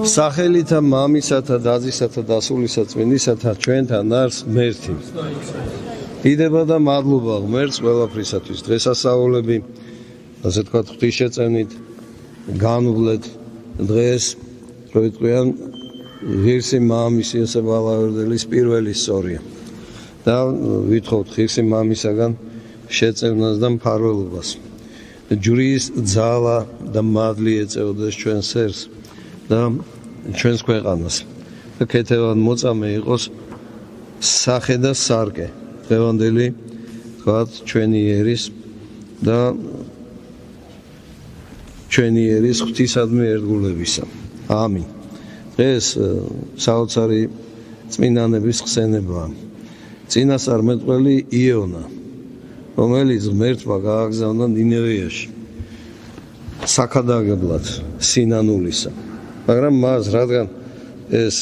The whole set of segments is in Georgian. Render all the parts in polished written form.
სახელითა მამისათა დაზისათა და სულისა წმინდისათა ჩვენთან არის ღმერთი. დიდება და მადლობა ღმერთს ყველაფრისათვის. დღესასწაულები, ასე თქვათ, ღვთისშეწევნით განვლეთ დღეს, რო იტყვიან ღირსი მამის იოსებ ალავერდელის პირველი სწორია. და ვითხოვთ ღირსი მამისაგან შეწევნას და მფარველობას. ჯვრის ძალა და მადლი ეწეოდეს ჩვენ სერს და ჩვენს ქვეყანას. და ქეთევან მოწამე იყოს სახე და სარკე დღევანდელი თქვათ ჩვენი ერის და ჩვენი ერის ღვთისადმი ერთგულებისა. ამინ. დღეს საოცარი წმინდანების ხსენებაა. წინასწარმეტყველი იონა, რომელიც ღმერთმა გააგზავნა ნინევიაში საქადაგებლად სინანულისა. მაგრამ მას, რადგან ეს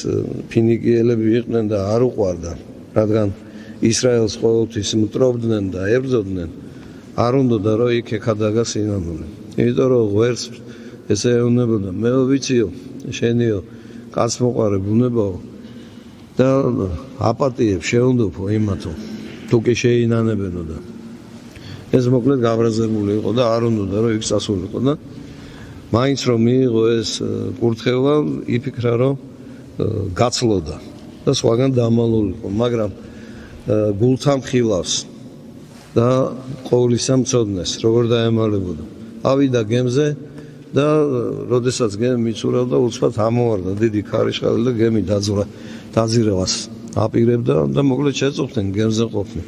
ფინიკიელები იყვნენ და არ უყვარდა, რადგან ისრაელს ყოველთვის მტრობდნენ და ებრძოდნენ, არ უნდოდა რომ იქ ეკადაგა სინანული. იმიტომ რომ ღმერთს ესე ეუბნებოდა, მეო ვიციო, შენიო კაცმოყვარე ბუნებაო და აპატიებ შეუნდობო იმათო, თუ კი შეინანებენო და ეს მოკლედ გაბრაზებული იყო და არ უნდოდა რომ იქ წასულიყო და მაინც რომ მიიღო ეს კურთხევა, იფიქრა რომ გაცლოდა და სხვაგან დამალულიყო, მაგრამ გულთან ხილავს და ყოვლისა მცოდნეს, როგორ დაემალებოდა. ავიდა გემზე და როდესაც გემი მიცურავდა, უცბად ამოვარდა დიდი ქარიშხალი და გემი დაძირებას აპირებდა და მოკლედ შეწუხდნენ გემზე ყოფნი.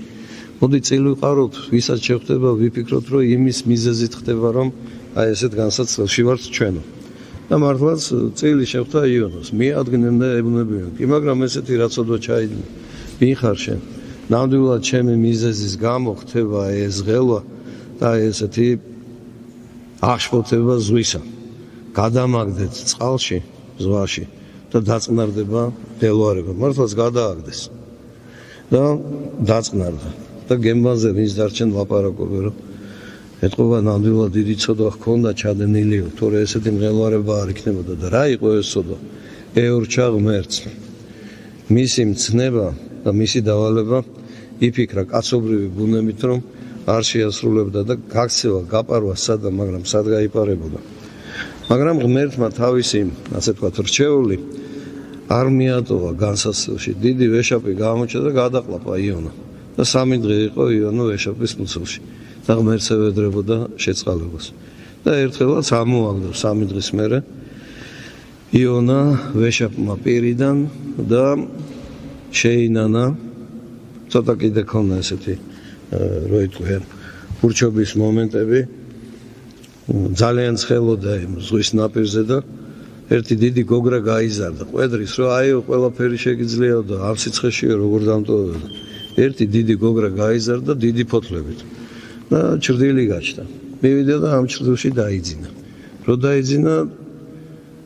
მოდი წილი ვყაროთ, ვისაც შეხვდება, ვიფიქროთ, რომ იმის მიზეზით ხდება, რომ აი ესეთ განსაცდელში ვართ ჩვენო. და მართლაც წილი შეხვდა იონას, მიადგნენ და ებუნებიან. კი, მაგრამ ესეთი რაცოდვა ჩაიდნენ. ვინ ხარ შენ? ნამდვილად ჩემი მიზეზის გამო ხდება ეს ღელვა და ესეთი აშფოთება ზღვისა. გადამაგდეთ წყალში, ზღვაში და დაწყნარდება დელვარება. მართლაც გადააგდეს და დაწყნარდა. და გემბანზე ვინც დარჩენ ლაპარაკობენ, რომ ეთყობა ნამდვილად დიდი ცოდვა ჰქონდა ჩადენილიო, თორე ესეთი მღელვარება არ იქნებოდა და რა იყო ეს ცოდვა? ეორჩა ღმერთს. მისი მცნება და მისი დავალება იფიქრა კაცობრივი ბუნებით, რომ არ შეასრულებდა და გაქცევა, გაპარვა სადა, მაგრამ სად გაიპარებოდა. მაგრამ ღმერთმა თავისი, ასე თქვათ, რჩეული არ მიატოვა განსასწრებში. დიდი ვეშაპი გამოჩნდა და გადაყლაპა იონა. და 3 დღე იყო იონა ვეშაპის მუცელში და ღმერთს ევედრებოდა შეწყალებას. და ერთხელაც ამოაგდო 3 დღის მერე იონა ვეშაპმა პირიდან და შეინანა, ცოტა კიდე ქონდა ესეთი რო იტყვიან ურჩობის მომენტები, ძალიან ცხელოდა ზღვის ნაპირზე და ერთი დიდი გოგრა გაიზარდა. ყვედრის რომ აიო ყველაფერი შეგიძლიაო და ამ სიცხეშიო როგორ დამტოვებოდა. ერთი დიდი გოგრა გაიზარდა დიდი ფოთლებით და ჩრდილი გაჩნდა. მივიდა და ამ ჩრდილში დაიძინა. რო დაიძინა,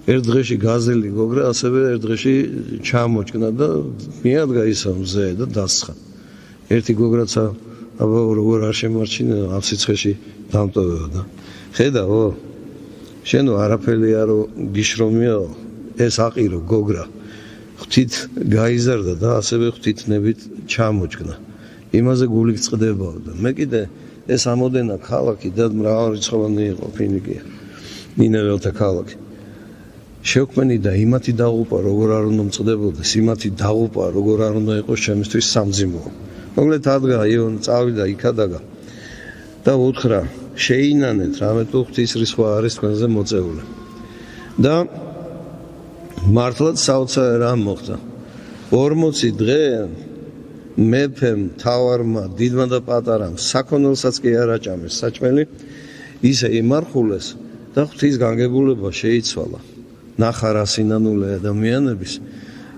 ერთ დღეში გაზელი გოგრა ასევე ერთ დღეში ჩამოჭკნა და მიადგა ისა მზე და დასცხა. ერთი გოგრაცა აბა როგორ არ შემარჩინა, ამ სიცხეში დამტოვებოდა. ხედავო, შენო არაფერი არო გიშრომიო, ეს აყირო გოგრა ღვთით გაიზარდა და ასევე ღვთითნებით ჩამოჭკნა. იმაზე გული წყდებაო და მე კიდე ეს ამოდენა ქალაქი და მრავალრიცხოვანი იყო ფინიკია, ნინეველთა ქალაქი. შევქმენი და იმათი დაღუპა როგორ არ უნდა მწყდებოდეს, იმათი დაღუპა როგორ არ უნდა იყოს ჩემისთვის სამძიმოა. მოკლედ ადგა იონა, წავიდა იქადაგა და უთხრა, შეინანეთ, რამე თუ ღვთისრისხვა არის თქვენზე მოწეული. და მართლაც საოცარი რამ მოხდა. 40 დღე მეფემ, მთავარმა, დიდმა და პატარამ, საქონელსაც კი არ აჭამეს საჭმელი, ისე იმარხულეს და ღვთის განგებულება შეიცვალა. ნახა რა სინანულე ადამიანების,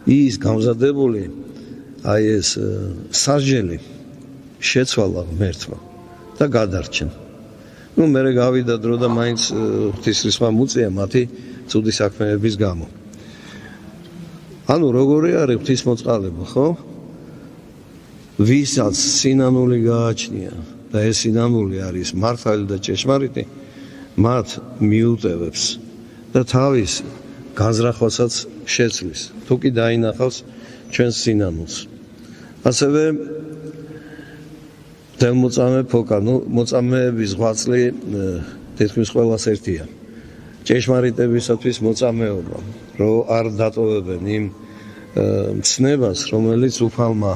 ის გამზადებული აი ეს სასჯელი შეცვალა ღმერთმა და გადარჩენ. ნუ მერე გავიდა დრო და მაინც ღვთისრისხვა მუწია მათი ცუდი საქმეების გამო. ანუ როგორი არის ღვთისმოწყალება, ხო? ვისაც სინანული გააჩნია და ეს სინანული არის მართალი და ჭეშმარიტი, მათ მიუტევებს და თავის განზრახვასაც შეცვლის. თუ კი დაინახავს ჩვენს სინანულს. ასევე დელმოწამე ფოკა, მოწამეების ღვაწლი თითქმის ყველას ერთია. ჭეშმარიტებისათვის მოწამეობა, რომ არ დატოვებენ იმ ცნებას, რომელიც უფალმა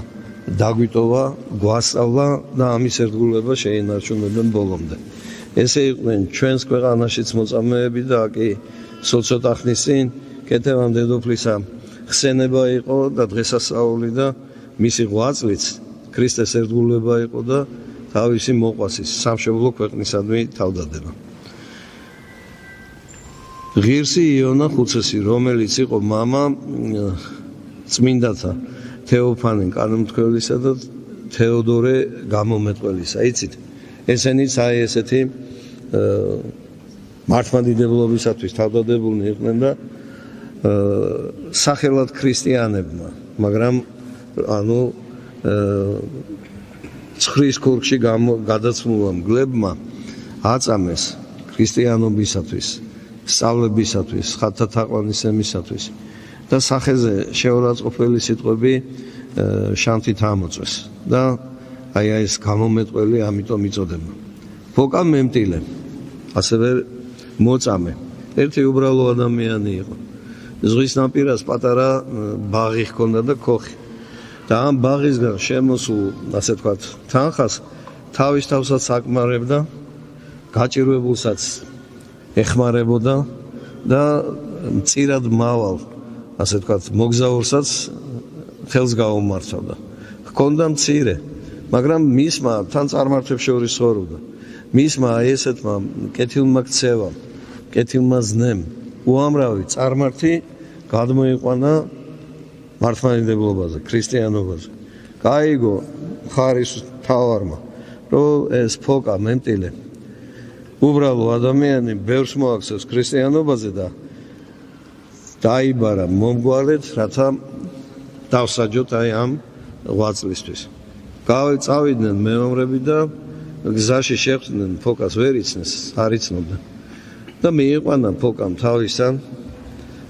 დაგვიტოვა, გვასწავლა და ამის ერთგულება შეინარჩუნებენ ბოლომდე. ესე იყვნენ ჩვენს ქვეყანაშიც მოწამეები და კი ცოტა ხნის წინ კეთევან დედოფლისა ხსენება იყო და დღესასწაული და მისი ღვაწლიც ქრისტეს ერთგულება იყო და თავისი მოყვასის სამშობლო ქვეყნისადმი თავდადება. ღირსი იონა ხუცესი, რომელიც იყო მამა წმინდათა თეოფანე კანონმდებლისა და თეოდორე გამომეტყველისა. იცით, ესენიც აი ესეთი მართლმადიდებლობისათვის თავდადებულნი იყვნენ და სახელად ქრისტიანებმა, მაგრამ ანუ ცხვრის ქურქში გადაცმულმა მგლებმა აწამეს ქრისტიანობისათვის, სწავლებისათვის, ხატთა თაყვანისცემისათვის და სახეზე შეურაცხყოფელი სიტყვები შანთით ამოწვეს და აი ეს გამომეტყველი ამიტომ იწოდება. ფოკა მემტილე, ასევე მოწამე, ერთი უბრალო ადამიანი იყო. ზღვის ნაპირას პატარა ბაღი ჰქონდა და ქოხი. და ამ ბაღისგან შემოსულ, ასე ვთქვათ, თანხას თავის თავსაც აკმარებდა, გაჭირვებულსაც ეხმარებოდა და მწირად მავალ, ასე ვთქვათ, მოგზაურსაც ხელს გაუმართავდა. ჰქონდა მცირე, მაგრამ მისმა თან წარმართებს შორის ცხოვრობდა. მისმა ესეთმა კეთილმა ქცევამ, კეთილმა ზნემ, უამრავი წარმართი გადმოიყვანა მართლმადიდებლობაზე, ქრისტიანობაზე. გაიგო ხარის თავარმა, რომ ეს ფოკა მემტილე უბრალო ადამიანი ბევრს მოაქცევს ქრისტიანობაზე და დაიბარა მომგვარედ, რათა დავსაჯოთ აი ამ ღვაწლისთვის. წავიდნენ მეომრები და გზაში შეხვდნენ ფოკას, ვერ იცნეს, არ იცნობდა. და მიიყვანა ფოკამ თავისთან,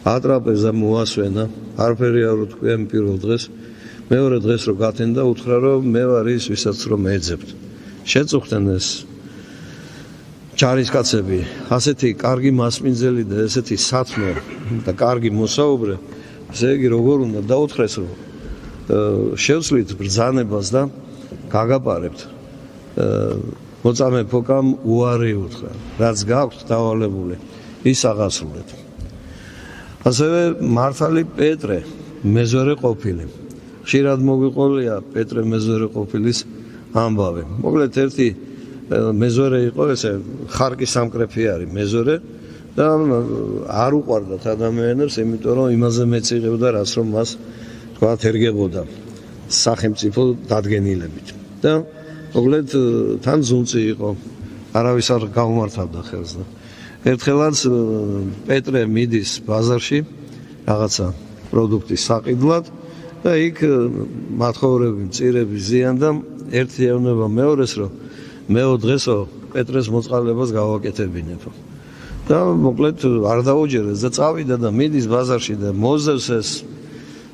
ატრაპეზა მოასვენა, არაფერი არ უთქვია იმ პირველ დღეს. მეორე დღეს რო გათენდა, უთხრა რომ მე ვარ ის, ვისაც რომ ეძებთ. შეწუხდნენ ეს ჯარისკაცები, ასეთი კარგი მასპინძელი და ესეთი სათნო და კარგი მოსაუბრე, ესე იგი როგორ უნდა დაუთხრეს, რომ შევცვლით ბრძანებას და გაგაპარებთ. მოწამე ფოკამ უარი უთხრა, რაც გაქვთ დავალებული, ის აღასრულეთ. ასევე მართალი პეტრე მეზორე ყოფილი. ხშირად მოგვიყოლია პეტრე მეზორე ყოფილის ამბავი. მოკლედ ერთი მეზორე იყო, ესე ხარკის სამკრეფი არის მეზორე და არ უყვარდათ ადამიანებს, იმიტომ რომ იმაზე მეწიღებდა, რაც რომ მას თქვა ერგებოდა სახელმწიფო დადგენილებით. და მოკლედ თან ზუნწი იყო, არავის არ გაუმართავდა ხელს და ერთხელაც პეტრე მიდის ბაზარში რაღაცა პროდუქტის საყიდლად და იქ მათხოვრები, მწირები ზიან და ერთი ეუბნება მეორეს, რომ მეო დღესო პეტრეს მოწყალებას გავაკეთებინებო. და მოკლედ არ დაუჯერეს და წავიდა და მიდის ბაზარში და მოძებს ეს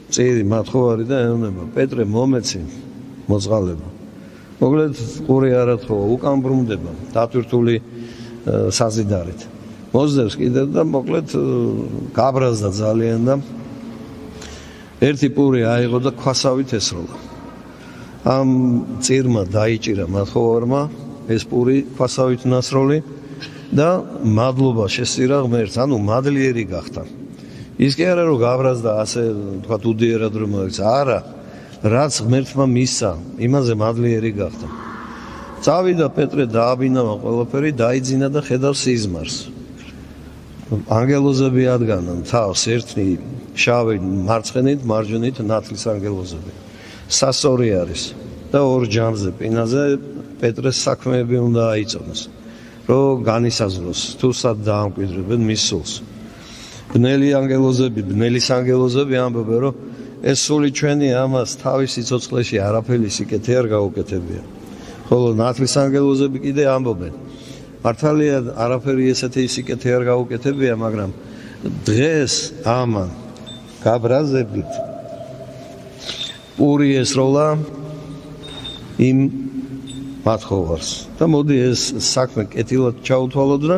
მწირი მათხოვარი და ეუბნება, პეტრე მომეცი მოწყალება. მოკლედ ყური არ ათხოვა, უკან ბრუნდება დათვირთული საზიდარით. მოძებს კიდევ და მოკლედ გაბრაზდა ძალიან და ერთი პური აიღო და ქვასავით ესროლა. ამ წირმა დაიჭირა მათხოვარმა ეს პური ქვასავით ნასროლი და მადლობა შესწირა ღმერთს, ანუ მადლიერი გახდა. ის კი არა რომ გაბრაზდა ასე თქვათ უდიერად რომ მოექცა, არა, რაც ღმერთმა მისცა, იმაზე მადლიერი გახდა. წავიდა პეტრე, დააბინავა ყველაფერი, დაიძინა და ხედავს სიზმარს. ანგელოზები ადგანან თავს, ერთი შავი მარცხენით, მარჯვნით ნათლის ანგელოზები. სასორი არის და ორ ჯამზე პინაზე პეტრეს საქმეები უნდა აიწონოს, რომ განისაზღვროს, თუ სად დაამკვიდრებენ მის სულს. ბნელი ანგელოზები ამბობენ, რომ ეს სული ჩვენი ამას თავის სიცოცხლეში არაფერი სიკეთე არ გაუკეთებია. ხოლო ნათლის ანგელოზები კიდე ამბობენ, მართალია არაფერი ესეთი სიკეთე არ გაუკეთებია, მაგრამ დღეს ამან გაბრაზებით პური ესროლა იმ მათხოვარს და მოდი ეს საქმე კეთილად ჩაუთვალოთ და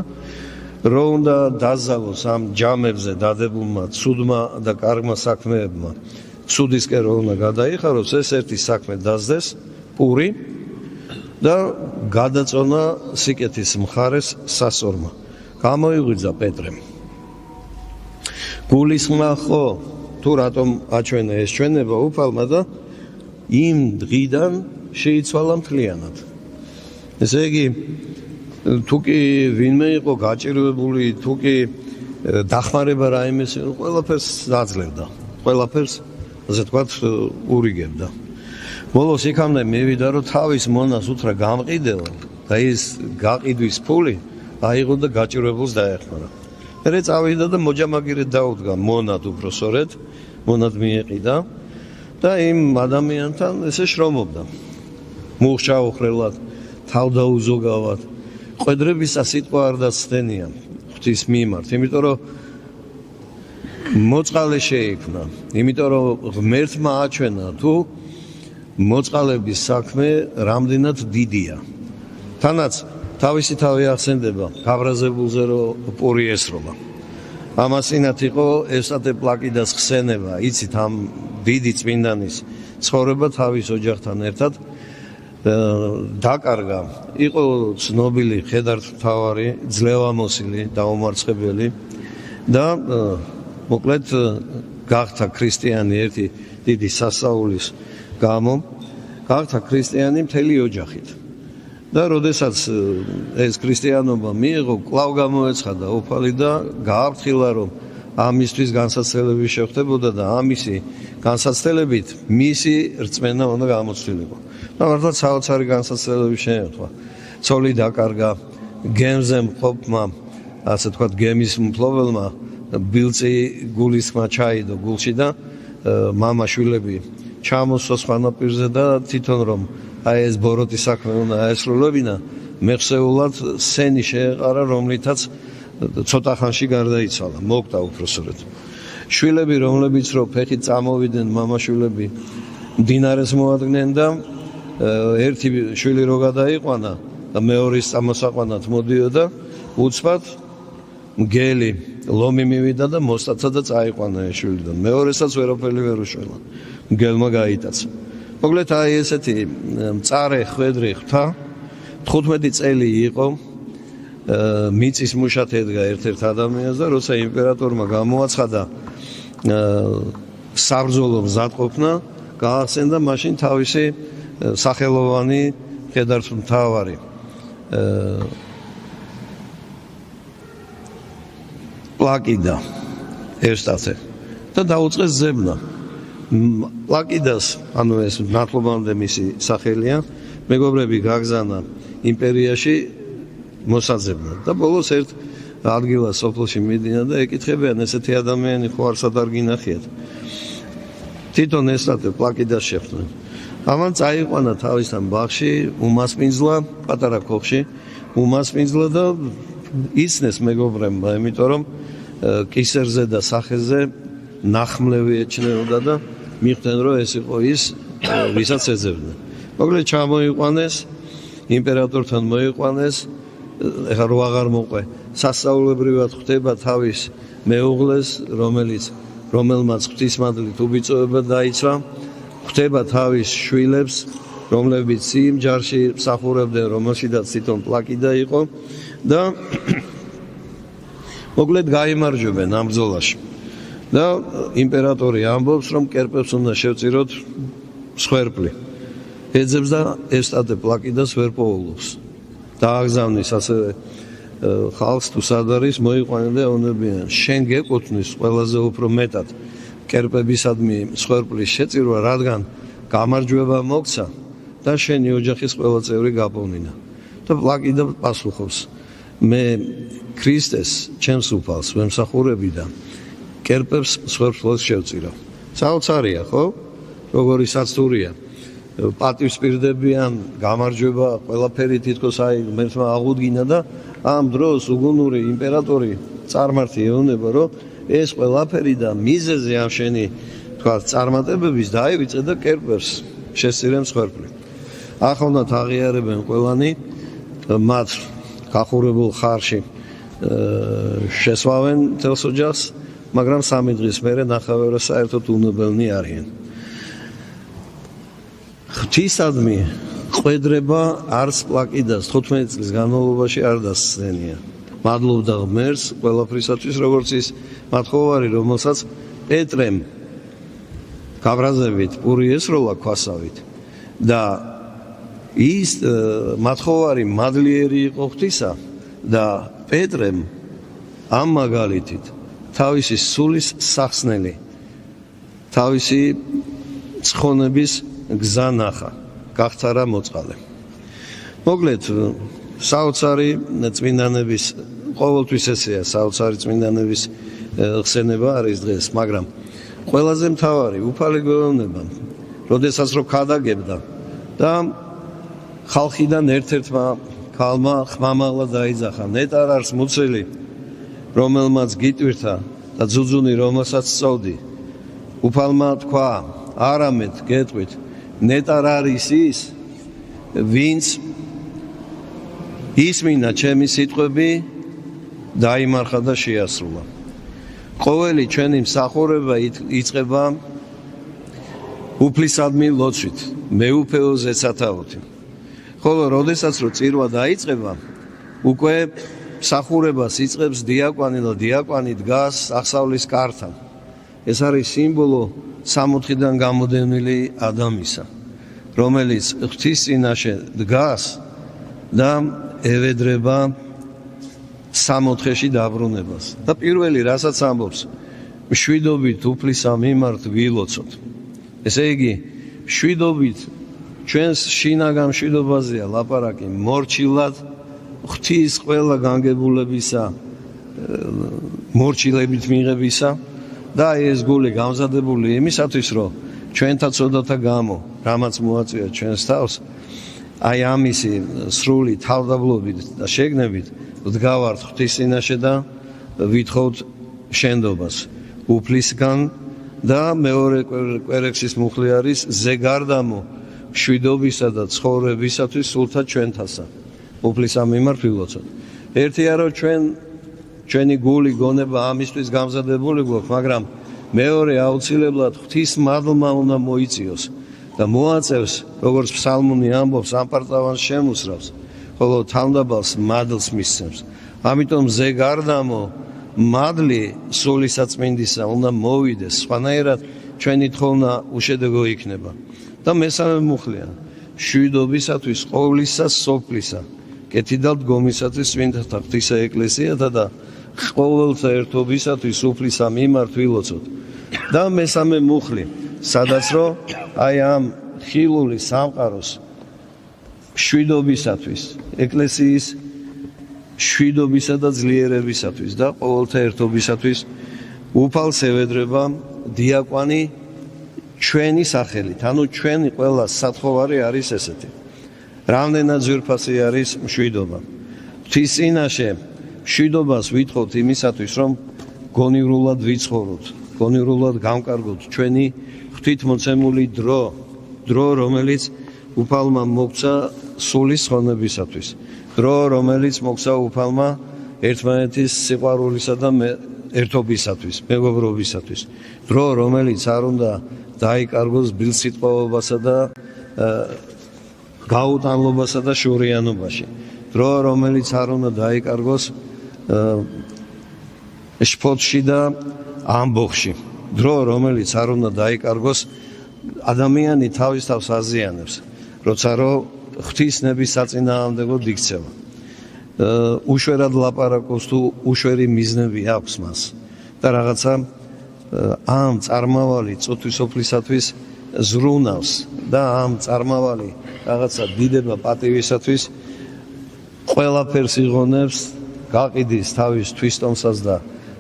რო უნდა დაზავოს ამ ჯამებზე დადებულმა ცუდმა და კარგმა საქმეებმა ცუდისკენ რო უნდა გადაიხაროს ეს ერთი საქმე დასდეს პური და გადაწონა სიკეთის მხარეს სასორმა გამოიღვიძა პეტრემ გულისხმა ხო თუ რატომ აჩვენა ეს ჩვენება უფალმა და იმ დღიდან შეიცვალა მთლიანად ესე იგი თუ კი ვინმე იყო გაჭირვებული თუ კი დახმარება რაიმეს ყველაფერს აძლევდა ყველაფერს ასე თქვათ ურიგებდა ბოლოს იქამდე მივიდა რომ თავის მონას უთხრა გამყიდეო და ის გაყიდვის ფული აიღო და გაჭირვებულს დაეხმარა მერე წავიდა და მოჯამაგირედ დაუდგა მონად უბრალოდ მონად მიეყიდა და იმ ადამიანთან ესე შრომობდა მუხჭა უხრელად თავდაუზოგავად ყვედრებისა სიტყვა არ დაცდენია ღვთის მიმართ იმიტომ რომ მოწყალე შეიქმნა იმიტომ რომ ღმერთმა აჩვენა თუ მოწყალების საქმე რამდენად დიდია თანაც თავისი თავი ახსენდება გაბრაზებულზე რომ პური ესროლა ამასინათ იყო ევსტათე პლაკიდას ხსენება იცით ამ დიდი წმინდანის ცხოვრება თავის ოჯახთან ერთად დაკარგა იყო ცნობილი ხედართმთავარი ძლევამოსილი დაუმარცხებელი და მოკლედ გახდა ქრისტიანი ერთი დიდი სასაულის გამო გახდა ქრისტიანი მთელი ოჯახით და როდესაც ეს ქრისტიანობა მიიღო კვლავ გამოეცხადა უფალი და გააფრთხილა რომ ამისთვის განსაცდელები შეხვდებოდა და ამისი განსაცდელებით მისი რწმენა უნდა გამოცდილიყო და მართლა საოცარი განსაცდელები შეეთხვა ცოლი დაკარგა გემზე მყოფმა ასე თქვათ გემის მფლობელმა ბილწი გულისხმა ჩაიდო გულში და მამაშვილები ჩამოსვა სხვანაპირზე და თვითონ რომ აი ეს ბოროტი საქმე უნდა აესრულებინა მეხსეულად სენი შეეყარა რომლითაც ცოტა ხანში გარდაიცვალა მოკდა უпроსორეთ შვილები რომლებიც რო ფეხით წამოვიდნენ მამაშვილები მდინარეს მოადგნენ და ერთი შვილი რო გადაიყვანა და მეორის წამოსაყვანად მოდიოდა უცბად მგელი ლომი მივიდა და მოსტაცა და წაიყვანა ეს შვილი და მეორესაც ვერაფერი ვერ უშველა მგელმა გაიტაცა მოკლედ აი ესეთი მწარე ხვედრი ღვთა 15 წელი იყო მიწის მუშად ედგა ერთ-ერთ ადამიანს და როცა იმპერატორმა გამოაცხადა საბრძოლო მზადყოფნა გაახსენდა მაშინ თავისი სახელოვანი ხედართმთავარი პლაკიდა ევსტათე და დაუწყეს ზებნა პლაკიდას ანუ ეს ნათლობამდე მისი სახელია მეგობრები გაგზანა იმპერიაში მოსაძებნად და ბოლოს ერთ ადგილას სოფელში მიდიან და ეკითხებიან ესეთი ადამიანი ხო არსად არ გინახიათ თვითონ ევსტათე პლაკიდას შეხვდნენ ამან წაიყვანა თავისთან ბაღში უმასპინძლა პატარა ქოხში უმასპინძლა და იცნეს მეგობრებმა იმიტომ რომ კისერზე და სახეზე ნახმლევი ეჩნეოდა და მიხვდნენ რომ ეს იყო ის ვისაც ეძებდნენ მოკლედ ჩამოიყვანეს იმპერატორთან მოიყვანეს ეხლა რო აღარ მოყვე სასწაულებრივად ხვდება თავის მეუღლეს რომელმაც ღვთისმადლით უბიწოება დაიცვა ხვდება თავის შვილებს რომლებიც იმ ჯარში მსახურებდნენ რომელშიდაც თვითონ პლაკიდა იყო და მოკლედ გაიმარჯვებენ ამ ბრძოლაში და იმპერატორი ამბობს რომ კერპებს უნდა შევწიროთ მსხვერპლი ეძებს და ევსტათე პლაკიდას ვერ პოულობს დააგზავნის ასევე ხალხს თუ სად არის მოიყვანენ და ეუბნებიან შენ გეკუთვნის ყველაზე უფრო მეტად კერპებისადმი მსხვერპლის შეწირვა რადგან გამარჯვება მოგცა და შენი ოჯახის ყველა წევრი გაპოვნინა და პლაკიდა პასუხობს მე ქრისტეს ჩემს უფალს ვემსახურები და კერპებს მსხვერპლს შევწირავ საოცარია ხო როგორი საცდურია პატივსპირდებიან გამარჯვება ყველაფერი თითქოს აი ღმერთმა აღუდგინა და ამ დროს უგუნური იმპერატორი წარმართი ეუბნება რომ ეს ყველაფერი და მიზეზი ამ შენი თქვა წარმატებების დაივიწე და კერპერს შესწირემ მსხვერპლი. ახლა აღიარებენ ყველანი მათ გახურებულ ხარში შესვავენ თელს ოჯახს, მაგრამ 3 დღის მერე ნახავენ რომ საერთოდ უნებელნი არიან. ღვთისადმი ყვედრება არც პლაკიდას 15 წლის განმავლობაში არ დასცენია. მადლობდა ღმერთს ყველაფრისათვის, როგორც ის მათხოვარი, რომელსაც პეტრემ გაბრაზებით პური ესროლა ქვასავით და ის მათხოვარი მადლიერი იყო ღვთისა და პეტრემ ამ მაგალითით თავისი სულის სახსნელი, თავისი ცხონების გზა ნახა, გახთარა მოწყალე. მოკლედ, საოცარი წმინდანების, ყოველთვის ესეა საოცარი წმინდანების ხსენება არის დღეს, მაგრამ ყველაზე მთავარი უფალი გვეუბნება, როდესაც რო ქადაგებდა და ხალხიდან ერთ-ერთმა ქალმა ხმამაღლა დაიძახა, ნეტარ არის მუცელი, რომელმაც გიტვირთა და ძუძუნი, რომელსაც სწოვდი. უფალმა თქვა, არამედ გეტყვით, ნეტარ არის ის, ვინც ისმინა ჩემი სიტყვები, დაიმარხა და შეასრულა. ყოველი ჩვენი მსახურება იწყება უფლისადმი ლოცვით, მეუფეოზე სათაოთი. ხოლო როდესაც რო წირვა დაიწყება, უკვე მსახურებას იწყებს დიაკვანი და დიაკვანი დგას აღსავლის კართან. ეს არის სიმბოლო 60-დან გამოდენილი ადამისა, რომელიც ღვთის წინაშე დგას და ევედრება 60-ში დაბრუნებას. და პირველი რასაც ამბობს, მშვიდობით უფლისა მიმართ ვილოცოთ. ესე იგი, მშვიდობით ჩვენს შინაგან მშვიდობაზეა ლაპარაკი, მორჩილად ღვთის ყველა განგებულებისა, მორჩილებით მიღებისა და ეს გული გამზადებული იმისათვის, რომ ჩვენთა ცოდათა გამო, რამაც მოაწვია ჩვენს თავს, აი ამისი სრული თავდაბლობით და შეგნებით ვდგავართ ღვთის წინაშე და ვითხოვთ შენდობას უფლისგან და მეორე კვერექსის მუხლი არის ზეგარდამო მშვიდობისა და ცხოვრებისათვის სულთა ჩვენთასა. უფლისა მიმართ ვილოცოთ. ერთია რომ ჩვენი გული გონება ამისთვის გამზადებული გვაქვს, მაგრამ მეორე აუცილებლად ღვთის მადლმა უნდა მოიწიოს და მოაწევს, როგორც ფსალმუნი ამბობს, ამპარტავანს შემუსრავს, ხოლო თავდაბალს მადლს მისცემს. ამიტომ ზეგარდამო მადლი სულისაწმინდისა უნდა მოვიდეს, სხვანაირად ჩვენი თხოვნა უშედეგო იქნება. და მესამე მუხლია, მშვიდობისათვის ყოვლისა სოფლისა, კეთილ დგომისათვის წმინდათა ღვთისა ეკლესიათა და ყოველთა ერთობისათვის უფლისა მიმართ ვილოცოთ. და მესამე მუხლი, სადაც რომ აი ამ ხილული სამყაროს მშვიდობისათვის, ეკლესიის მშვიდობისა და ძლიერებისათვის და ყოველთა ერთობისათვის უფალს ევედრება დიაკვანი ჩვენი სახელით, ანუ ჩვენი ყველა სათხოვარი არის ესეთი. რამდენად ძვირფასი არის მშვიდობა. ღვთის წინაშე მშვიდობას ვითხოვთ იმისათვის, რომ გონივრულად ვიცხოვროთ, გონივრულად გამკარგოთ ჩვენი ღვთით მოცემული დრო, რომელიც უფალმა მოგცა სულის ხონებისათვის. დრო, რომელიც მოგცა უფალმა ერთმანეთის სიყვარულისა და ერთობისათვის, მეგობრობისათვის. დრო, რომელიც არ უნდა დაიკარგოს ბილსიტყვაობასა და გაუტანლობასა და შორიანობაში. დრო, რომელიც არ უნდა დაიკარგოს შფოთში და ამბოხში. დრო, რომელიც არ უნდა დაიკარგოს ადამიანი თავის თავს აზიანებს, როცა რომ ღვთისნების საწინააღმდეგოდ იქცევა. უშვერად ლაპარაკობს თუ უშვერი მიზნები აქვს მას და რაღაცა ამ წარმავალი წოთვისოფლისათვის ზრუნავს და ამ წარმავალი რაღაცა დიდება პატივისათვის ყველაფერს იღონებს, გაყიდის თავის თვისტომსაც და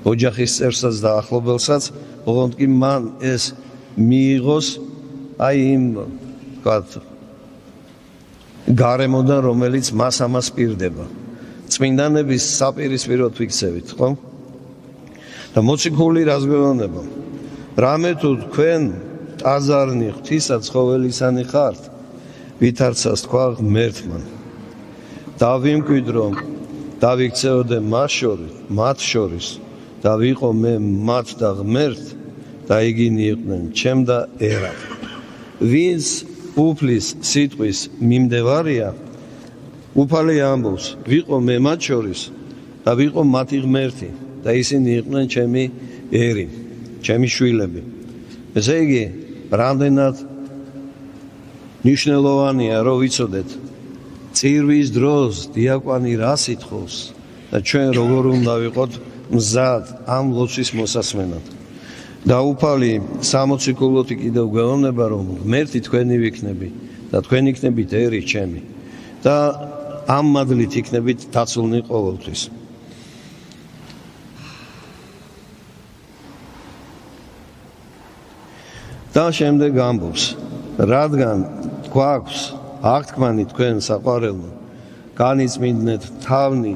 ოჯახის წევრსაც და ახლობელსაც, ოღონდ კი მან ეს მიიღოს აი იმ ვთქვათ გარემოდან, რომელიც მას ამას პირდება. წმინდანების საპირისპიროდ ვიქცევით, ხო? და მოციქული რას გვეუბნება? რამე თუ თქვენ ტაძარნი ღვთისა ცხოველისანი ხართ, ვითარცას თქვა ღმერთმა. დავიმკვიდრო, დავიქცეოდე მათ შორის და ვიყო მე მათ და ღმერთ და იგინი იყვნენ ჩემ და ერად. ვინც უფლის სიტყვის მიმდევარია, უფალი ამბობს, ვიყო მე მათ შორის და ვიყო მათი ღმერთი და ისინი იყვნენ ჩემი ერი, ჩემი შვილები. ესე იგი, რამდენად ნიშნულოვანია, რომ ვიცოდეთ წირვის დროს დიაკვანი რა სიტყვის და ჩვენ როგორ უნდა ვიყოთ მზად ამ ლოცვის მოსასმენად. და უფალი სამოციქულოთი კიდევ გვეუბნება, რომ ღმერთი თქვენი ვიქნები და თქვენ იქნებით ერი ჩემი და ამ მადლით იქნებით დაცულნი ყოველთვის. და შემდეგ ამბობს, რადგან გვაქვს აღთქმანი თქვენ საყვარელო, განიწმინდნეთ თავნი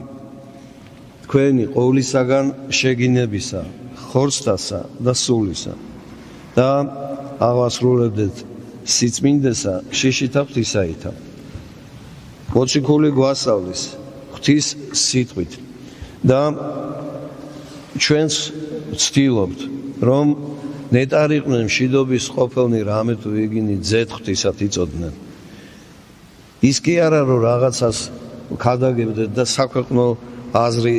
თქვენი ყოვლისაგან შეგინებისა, ხორცთასა და სულისა და ავასრულებდეთ სიწმინდესა, შიშითა ღვთისაითა. მოციქული გვასწავლის ღვთის სიტყვით და ჩვენც ვცდილობთ, რომ ნეტარიყვნენ მშვიდობის ყოფილნი რამე თუ იგინი ძეთ ღვთისად იწოდნენ. ის კი არა, რომ რაღაცას ქადაგებდეთ და საქვეყნო აზრი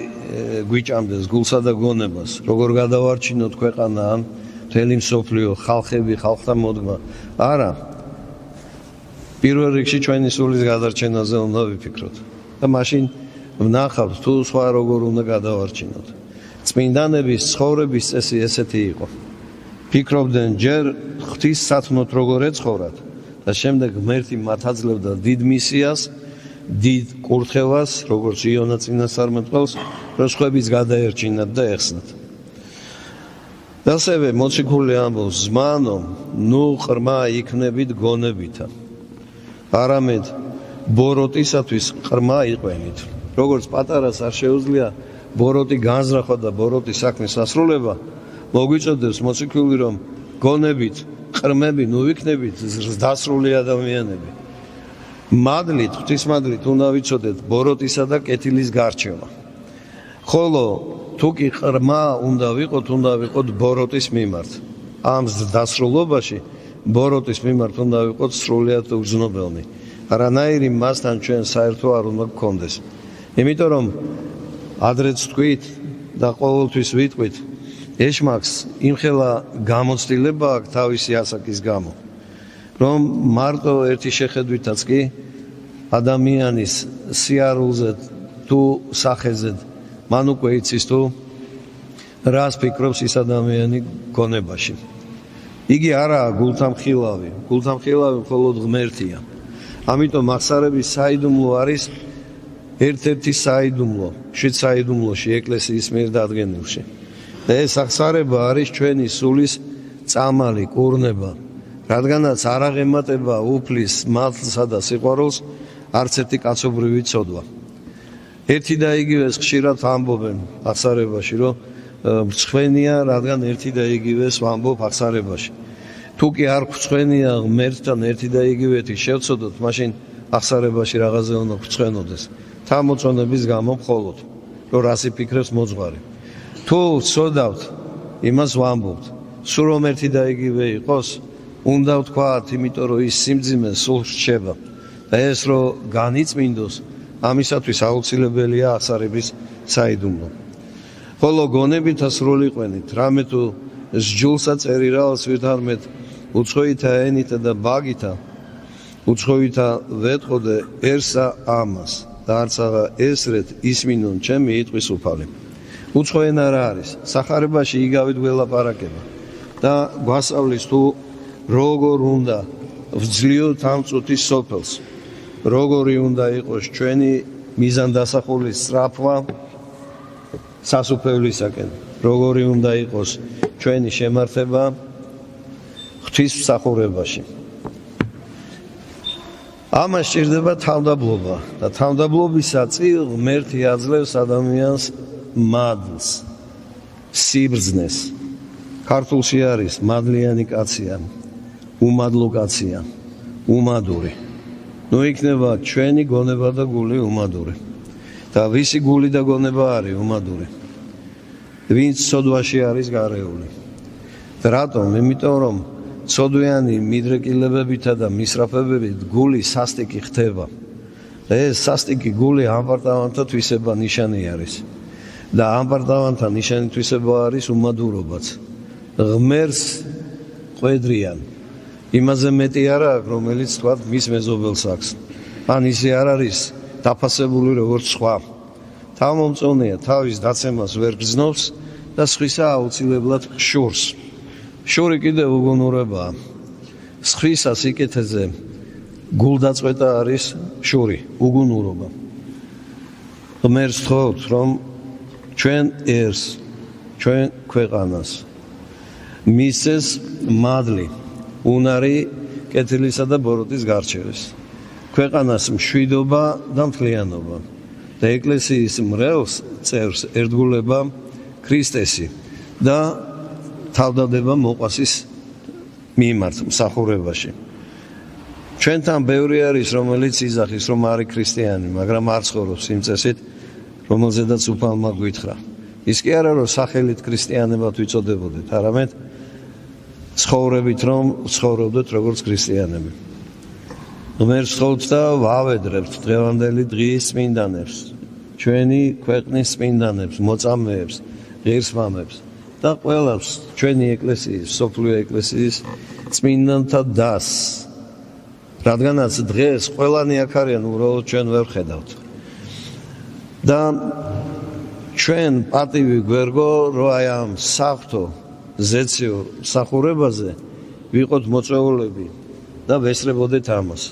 გვიჭამდეს გულსა და გონებას, როგორ გადავარჩინოთ ქვეყანა ან მთელი მსოფლიო, ხალხები, ხალხთა მოდგმა. არა. პირველ რიგში ჩვენი სულის გადარჩენაზე უნდა ვიფიქროთ და მაშინ ვნახავთ თუ სხვა როგორ უნდა გადავარჩინოთ. წმინდანების ცხოვრების წესი ესეთი იყო. ფიქრობდნენ ჯერ ღვთის სათნოთ როგორ ეცხოვრათ და შემდეგ ღმერთი მათ აძლევდა დიდ მისიას, დიდ კურთხევას, როგორც იონა წინასწარმეტყველს, რომ სხვების გადაერჩინათ და ეხსნათ. და ასევე მოციქული ამბობს, ზმანო, ნუ ყრმა იქნებით გონებითა, არამედ ბოროტისათვის ყრმა იყვენით. როგორც პატარას არ შეუძლია ბოროტი განზრახვა და ბოროტის საქმის დასრულება, მოგვიწოდებს მოციქული, რომ გონებით, ყრმები ნუ იქნებით დასრული ადამიანები. მადლით, ღვთისმადლით უნდა ვიცოდეთ ბოროტისა და კეთილის გარჩევა. ხოლო თუ კი ყრმა უნდა ვიყოთ ბოროტის მიმართ. ამ დასრულობაში ბოროტის მიმართ უნდა ვიყოთ სრულიად უგზნობელნი. არანაირი მასთან ჩვენ საერთო არ უნდა გქონდეს. იმიტომ რომ ადრეც თქვით და ყოველთვის ვიტყვით, ეშმაკს იმხელა გამოცდილება აქვს თავისი ასაკის გამო, რომ მარტო ერთი შეხედვითაც კი ადამიანის სიარულზე თუ სახეზე მან უკვე იცის თუ რას ფიქრობს ის ადამიანი გონებაში. იგი არაა გულთამხილავი, გულთამხილავი მხოლოდ ღმერთია. ამიტომ აღსარების საიდუმლო არის ერთ-ერთი საიდუმლო, შვიდ საიდუმლოში ეკლესიის მიერ დადგენილში. და ეს აღსარება არის ჩვენი სულის წამალი, კურნება, რადგანაც არ აღემატება უფლის მართლსა და სიყვარულს არც ერთი კაცობრივი ცოდვა. ერთი და იგივეს ხშირად ამბობენ აღსარებაში, რომ მრცხვენია, რადგან ერთი და იგივეს ვამბობ აღსარებაში. თუ კი არ გვცხვენია ღმერთთან ერთი და იგივეთი შევცოდოთ, მაშინ აღსარებაში რაღაცა უნდა გვცხვენოდეს. თამოწონების გამო მხოლოდ, რომ რას იფიქრებს მოძღვარი. თუ ვცოდავთ, იმას ვამბობთ, სულ რომ ერთი და იგივე იყოს, უნდა ვთქვათ, იმიტომ რომ ის სიმძიმე სულ რჩება და ეს რომ განიწმინდოს, ამისათვის აუცილებელია აღსარების საიდუმლო. ხოლო გონებითა სრულიყვენით, რამე თუ სჯულსა წერირალს ვითარმეთ უცხოითა ენითა და ბაგითა, უცხოითა ვეტყოდეერსა ამას და არცაღა ესრეთ ისმინონ ჩემი იტყვის უფალი. უცხო ენა რა არის? სახარებაში იგავით გველაპარაკება და გვასწავლის თუ როგორ უნდა ვძლიოთ ამ წუთის სოფელს, როგორი უნდა იყოს ჩვენი მიზანდასახული სწრაფვა სასუფევლისაკენ, როგორი უნდა იყოს ჩვენი შემართება ღვთისმსახურებაში. ამას სჭირდება თავდაბლობა და თავდაბლობისა წინ ღმერთი აძლევს ადამიანს მადლს, სიბრძნეს. ქართულში არის მადლიანი კაცია, უმადლო კაცია, უმადური. ნუ იქნება ჩვენი გონება და გული უმადური. და ვისი გული და გონება არის უმადური? ვინც ცოდვაში არის გარეული. რატომ? იმიტომ რომ ცოდვიანი მიდრეკილებებითა და მისრაფებებით გული სასტიკი ხდება. და ეს სასტიკი გული ამპარტავანთა თვისება ნიშანი არის. და ამპარტავანთა ნიშანი თვისება არის უმადურობაც. ღმერთს ყვედრიან. იმაზე მეტი არა აქვს, რომელიც თქვა მის მეზობელს აქვს. ან ისე არ არის დაფასებული როგორც სხვა. თავმომწონეა თავის დაცემას ვერ გრძნობს და სხვისა აუცილებლად ხშურს. შური კიდევ უგუნურებაა. სხვისა სიკეთეზე გულდაწყვეტა არის შური, უგუნურობა. ღმერთს თხოვთ, რომ ჩვენ ერს, ჩვენ ქვეყანას მისცეს მადლი, უნარი, კეთილისა და ბოროტის გარჩევის. ქვეყანას მშვიდობა და მთლიანობა და ეკლესიის მრევლს წევს ერთგულება ქრისტესი და თავდადება მოყვასის მიმართ მსახურებაში. ჩვენთან ბევრი არის, რომელიც იძახის, რომ არის ქრისტიანი, მაგრამ არ ცხოვრობს იმ წესით, რომელზედაც უფალმა გვითხრა. ის კი არა, რომ სახელით ქრისტიანებად ვიწოდებოდეთ, არამედ ცხოვრებით, რომ ცხოვრობდეთ როგორც ქრისტიანები. ღმერთს თხოვთ და ვავედრებთ დღევანდელი დღის წმინდანებს, ჩვენი ქვეყნის წმინდანებს, მოწამეებს, ღირსმამებს და ყველას ჩვენი ეკლესიის, სოფლიო ეკლესიის წმინდანთა დასს. რადგანაც დღეს ყველანი აქ არიან, უბრალოდ ჩვენ ვერ ხედავთ. და ჩვენ პატივი გვერგო, რომ აი ამ საღვთო ზეციურ მსახურებაზე ვიყოთ მოწვეულები და ვესწრებოდეთ ამას.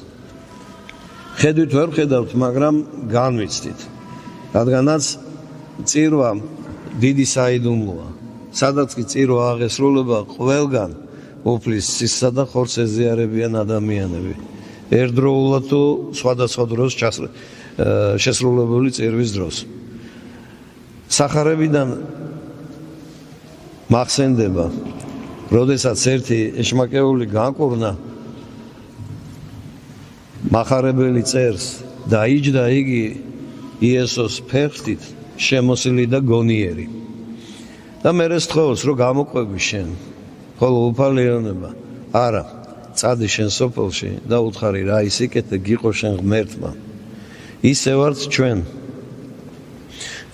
ხედვით ვერ ხედავთ, მაგრამ განვიცდით. რადგანაც წირვა დიდი საიდუმლოა. სადაც კი წირვა აღესრულება, ყველგან უფლის სისხლსა და ხორცს ეზიარებიან ადამიანები. ერთდროულად თუ სხვადასხვა დროს შესრულებული წირვის დროს. სახარებიდან მახსენდება, როდესაც ერთი ეშმაკეული განკურნა, მახარებელი წერს და იჯდა იგი იესოს ფეხით შემოსილი და გონიერი. და მერე სთხოვს, რომ გამოყვები შენ, ხოლო უფალიონება, არა, წადი შენ სოფელში და უთხარი, რა ისიკეთე გიყო შენ ღმერთმა. ისე ვართ ჩვენ.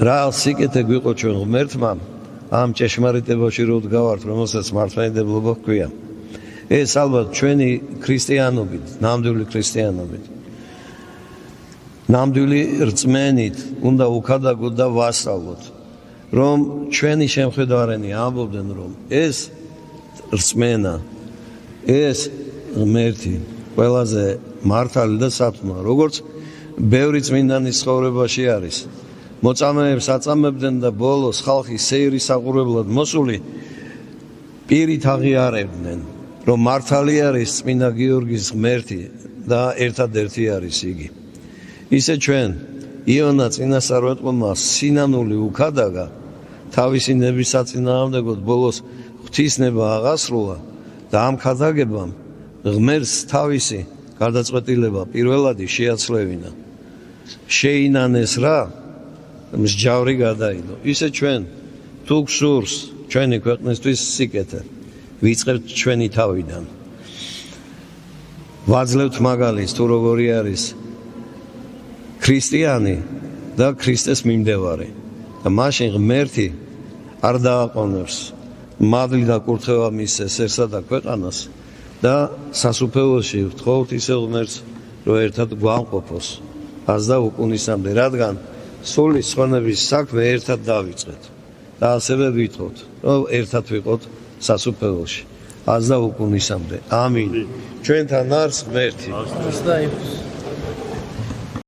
რა სიკეთე გვიყო ჩვენ ღმერთმა, ამ ჭეშმარიტებაში რო დგავართ, რომელსაც მართლმადიდებლობა ჰქვია. ეს ალბათ ჩვენი ქრისტიანობით, ნამდვილი ქრისტიანობით, ნამდვილი რწმენით უნდა უქადაგოთ და ვასწავლოთ, რომ ჩვენი შემხედარენი ამბობდნენ, რომ ეს რწმენა, ეს ღმერთი ყველაზე მართალი და სათნოა, როგორც ბევრი წმინდანის ცხოვრებაში არის. მოწამეებს აწამებდნენ და ბოლოს ხალხი სეირის საყურებლად მოსული პირით აღიარებდნენ, რომ მართალი არის წმინდა გიორგის ღმერთი და ერთადერთი არის იგი. ისე ჩვენ იონა წინასწარმეტყველმა სინანული უქადაგა, თავისი ნების საწინააღმდეგოდ ბოლოს ღვთისნება აღასრულა და ამ ქადაგებამ ღმერთს თავისი გარდაწყვეტილება პირველადი შეაცვლევინა. შეინანეს რა, მსჯავრი გადაიდო. ისე ჩვენ თუ გსურს ჩვენი ქვეყნისთვის სიკეთე, ვიწყებთ ჩვენი თავიდან. ვაძლევთ მაგალითს, თუ როგორი არის ქრისტიანი და ქრისტეს მიმდევარი. და მაშინ ღმერთი არ დააყოვნებს მადლი და კურთხევა მისცესერსა და ქვეყანას და სასუფეველში ვთხოვთ ისე ღმერთს, რომ ერთად გვამყოფოს ას და უკუნისამდე, რადგან სული სხვანების საქმე ერთად დავიწყეთ და ასევე ვითხოვთ, რომ ერთად ვიყოთ სასუფეველში ას და უკუნისამდე. ამინ. ჩვენთან არის ღმერთი.